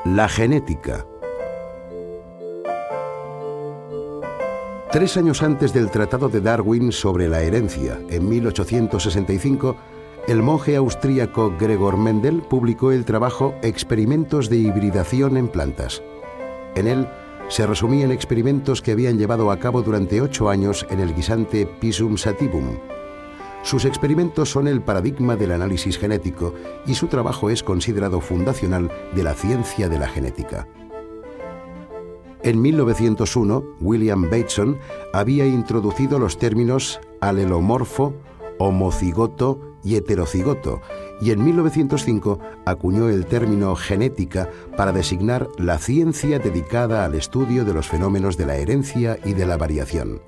La genética. 3 años antes del Tratado de Darwin sobre la herencia, en 1865, el monje austríaco Gregor Mendel publicó el trabajo Experimentos de hibridación en plantas. En él se resumían experimentos que habían llevado a cabo durante 8 años en el guisante Pisum sativum. Sus experimentos son el paradigma del análisis genético y su trabajo es considerado fundacional de la ciencia de la genética. En 1901, William Bateson había introducido los términos alelomorfo, homocigoto y heterocigoto, y en 1905 acuñó el término genética para designar la ciencia dedicada al estudio de los fenómenos de la herencia y de la variación.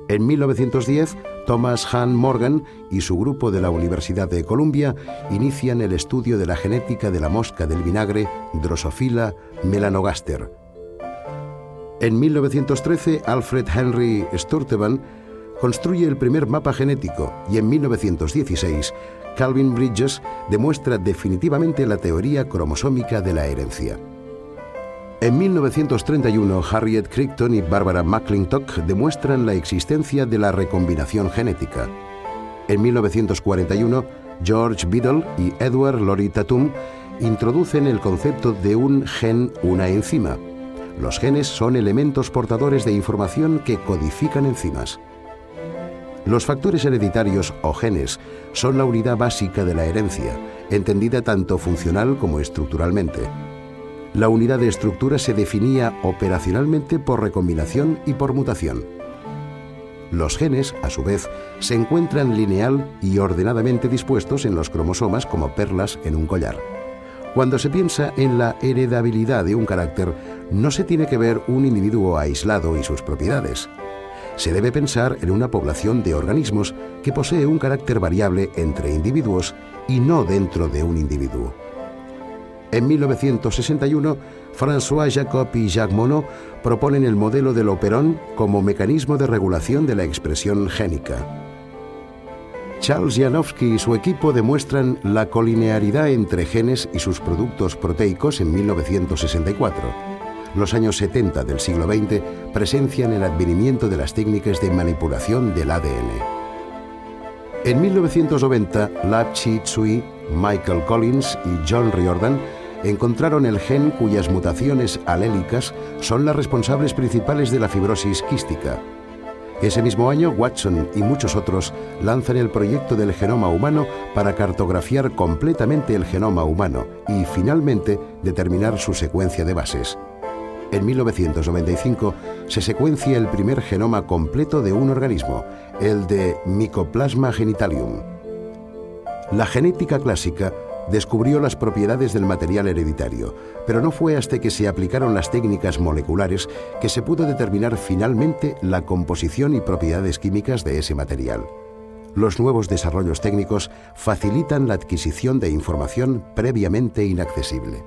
En 1910, Thomas Hunt Morgan y su grupo de la Universidad de Columbia inician el estudio de la genética de la mosca del vinagre Drosophila melanogaster. En 1913, Alfred Henry Sturtevant construye el primer mapa genético y en 1916, Calvin Bridges demuestra definitivamente la teoría cromosómica de la herencia. En 1931, Harriet Crichton y Barbara McClintock demuestran la existencia de la recombinación genética. En 1941, George Biddle y Edward Laurie Tatum introducen el concepto de un gen, una enzima. Los genes son elementos portadores de información que codifican enzimas. Los factores hereditarios o genes son la unidad básica de la herencia, entendida tanto funcional como estructuralmente. La unidad de estructura se definía operacionalmente por recombinación y por mutación. Los genes, a su vez, se encuentran lineal y ordenadamente dispuestos en los cromosomas como perlas en un collar. Cuando se piensa en la heredabilidad de un carácter, no se tiene que ver un individuo aislado y sus propiedades. Se debe pensar en una población de organismos que posee un carácter variable entre individuos y no dentro de un individuo. En 1961, François Jacob y Jacques Monod proponen el modelo del operón como mecanismo de regulación de la expresión génica. Charles Janowski y su equipo demuestran la colinearidad entre genes y sus productos proteicos en 1964. Los años 70 del siglo XX presencian el advenimiento de las técnicas de manipulación del ADN. En 1990, Lab Chi Tsui, Michael Collins y John Riordan encontraron el gen cuyas mutaciones alélicas son las responsables principales de la fibrosis quística. Ese mismo año, Watson y muchos otros lanzan el proyecto del genoma humano para cartografiar completamente el genoma humano y, finalmente, determinar su secuencia de bases. En 1995 se secuencia el primer genoma completo de un organismo, el de Mycoplasma genitalium. La genética clásica descubrió las propiedades del material hereditario, pero no fue hasta que se aplicaron las técnicas moleculares que se pudo determinar finalmente la composición y propiedades químicas de ese material. Los nuevos desarrollos técnicos facilitan la adquisición de información previamente inaccesible.